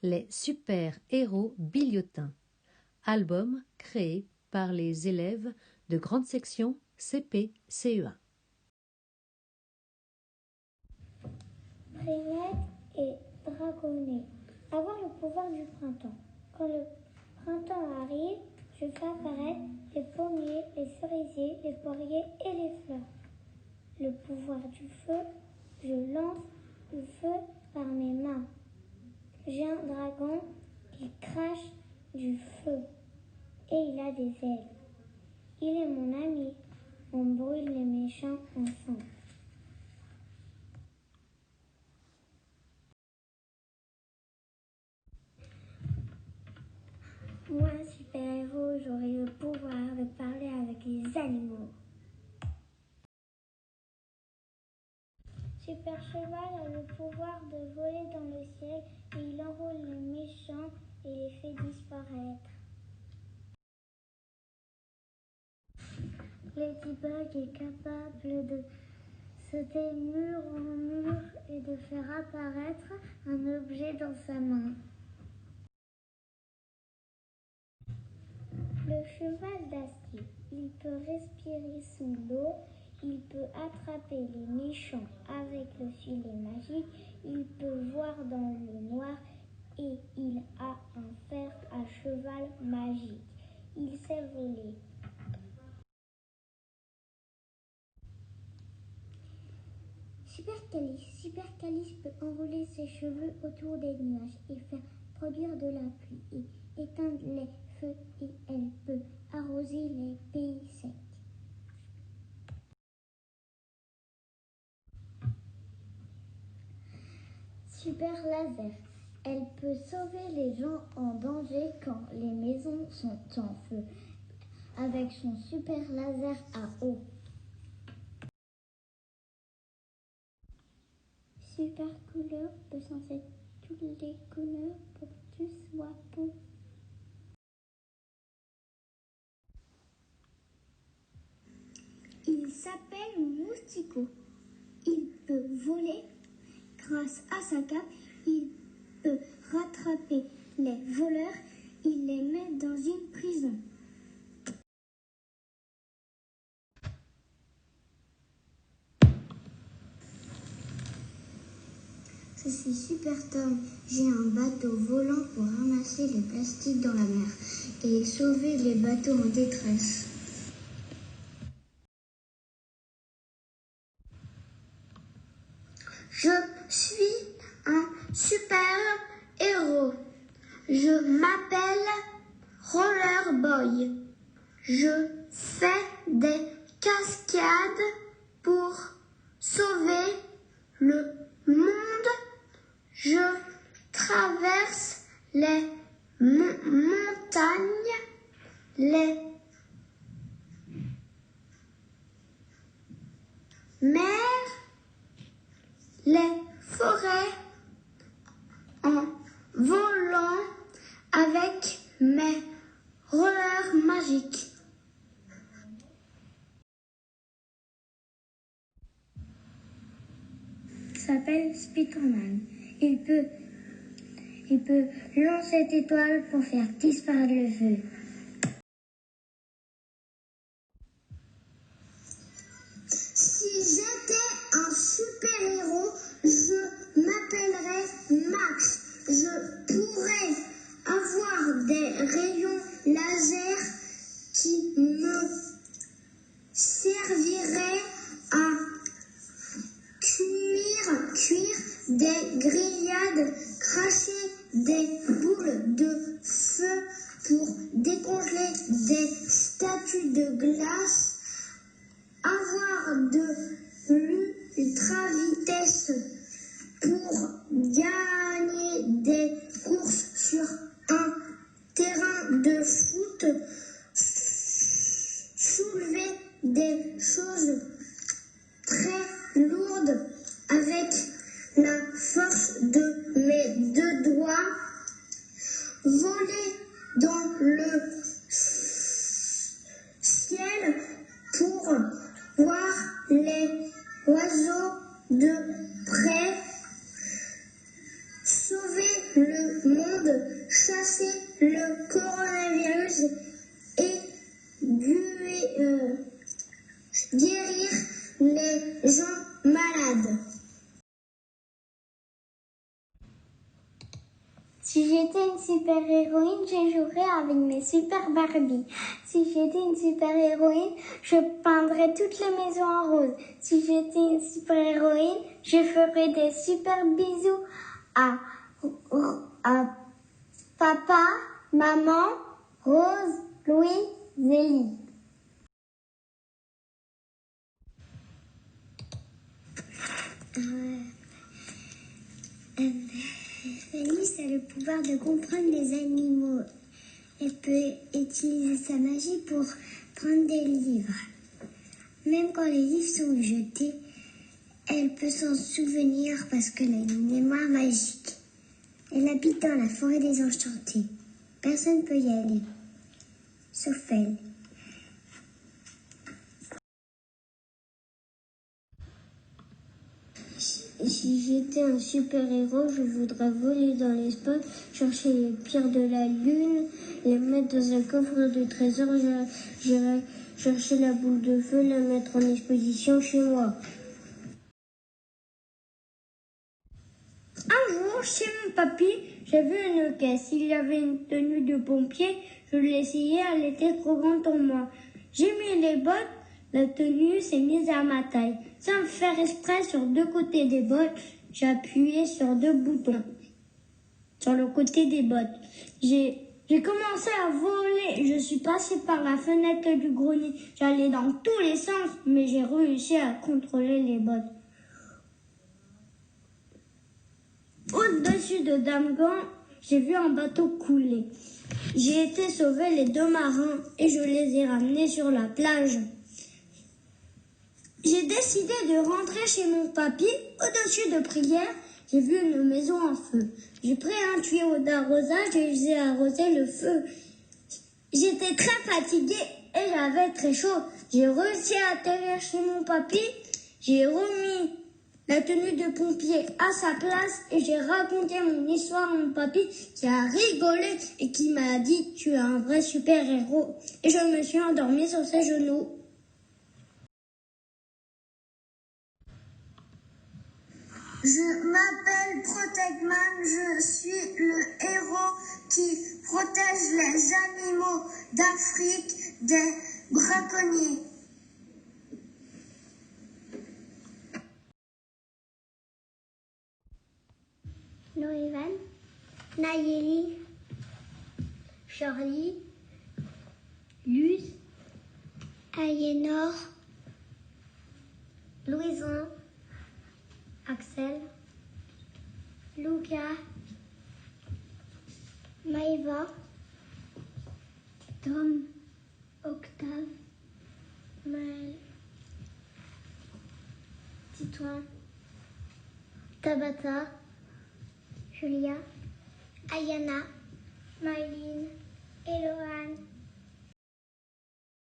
Les super-héros Biliotins, album créé par les élèves de grande section CP-CE1. Frémette et Dragonnet. Avoir le pouvoir du printemps. Quand le printemps arrive, je fais apparaître les pommiers, les cerisiers, les poiriers et les fleurs. Le pouvoir du feu, je lance le feu par mes mains. J'ai un dragon qui crache du feu et il a des ailes. Il est mon ami, on brûle les méchants ensemble. Moi, super-héros, j'aurai le pouvoir de parler avec les animaux. Super cheval a le pouvoir de voler dans le ciel et il enrôle les méchants et les fait disparaître. Ladybug est capable de sauter mur en mur et de faire apparaître un objet dans sa main. Le cheval d'acier, il peut respirer sous l'eau, il peut attraper les méchants avec le filet magique, il peut voir dans le noir et il a un fer à cheval magique. Il sait voler. Supercalice peut enrouler ses cheveux autour des nuages et faire produire de la pluie et éteindre les feux et elle peut arroser les pays secs. Super laser. Elle peut sauver les gens en danger quand les maisons sont en feu avec son super laser à eau. Super couleur peut sentir toutes les couleurs pour que tout soit beau. Il s'appelle Moustico. Il peut voler grâce à sa cape. Il peut rattraper les voleurs. Il les met dans une prison. Je suis Super Tom. J'ai un bateau volant pour ramasser les plastiques dans la mer et sauver les bateaux en détresse. Je suis un super-héros. Je m'appelle Rollerboy. Je fais des cascades pour sauver le monde. Je traverse les montagnes, les mers, les forêts en volant avec mes rollers magiques. Il s'appelle Spider-Man. Il peut lancer cette étoile pour faire disparaître le feu. Si j'étais un super-héros, je m'appellerais Max. Je pourrais avoir des rayons laser qui me serviraient à cuire des grillades, cracher des boules de feu pour décongeler des statues de glace, avoir de l'ultra-vitesse pour gagner des courses sur un terrain de foot, soulever des choses très lourdes avec la force de mes deux doigts, voler dans le ciel pour voir les oiseaux de près, sauver le monde, chasser le coronavirus et guérir les gens malades. Si j'étais une super-héroïne, je jouerais avec mes super Barbie. Si j'étais une super-héroïne, je peindrais toutes les maisons en rose. Si j'étais une super-héroïne, je ferais des super bisous à papa, maman, Rose, Louis, Zélie. Alice a le pouvoir de comprendre les animaux. Elle peut utiliser sa magie pour prendre des livres. Même quand les livres sont jetés, elle peut s'en souvenir parce qu'elle a une mémoire magique. Elle habite dans la forêt des Enchantés. Personne ne peut y aller, sauf elle. Si j'étais un super-héros, je voudrais voler dans l'espace, chercher les pierres de la lune, les mettre dans un coffre de trésors, j'irais chercher la boule de feu, la mettre en exposition chez moi. Un jour, chez mon papy, j'ai vu une caisse. Il y avait une tenue de pompier. Je l'ai essayée, elle était trop grande pour moi. J'ai mis les bottes. La tenue s'est mise à ma taille. Sans faire exprès, sur deux côtés des bottes, j'ai appuyé sur deux boutons. Sur le côté des bottes. J'ai commencé à voler. Je suis passée par la fenêtre du grenier. J'allais dans tous les sens, mais j'ai réussi à contrôler les bottes. Au-dessus de Damgan, j'ai vu un bateau couler. J'ai été sauver les deux marins et je les ai ramenés sur la plage. J'ai décidé de rentrer chez mon papy. Au-dessus de prière, j'ai vu une maison en feu. J'ai pris un tuyau d'arrosage et j'ai arrosé le feu. J'étais très fatiguée et j'avais très chaud. J'ai réussi à atterrir chez mon papy. J'ai remis la tenue de pompier à sa place et j'ai raconté mon histoire à mon papy qui a rigolé et qui m'a dit « Tu es un vrai super-héros » et je me suis endormie sur ses genoux. Je m'appelle Protectman, je suis le héros qui protège les animaux d'Afrique des braconniers. Noévan, Nayeli, Charlie, Luz, Aliénor, Louison, Axel, Lucas, Maëva, Tom, Octave, Maël, Titouan, Tabata, Julia, Ayana, Maëline, Eloane,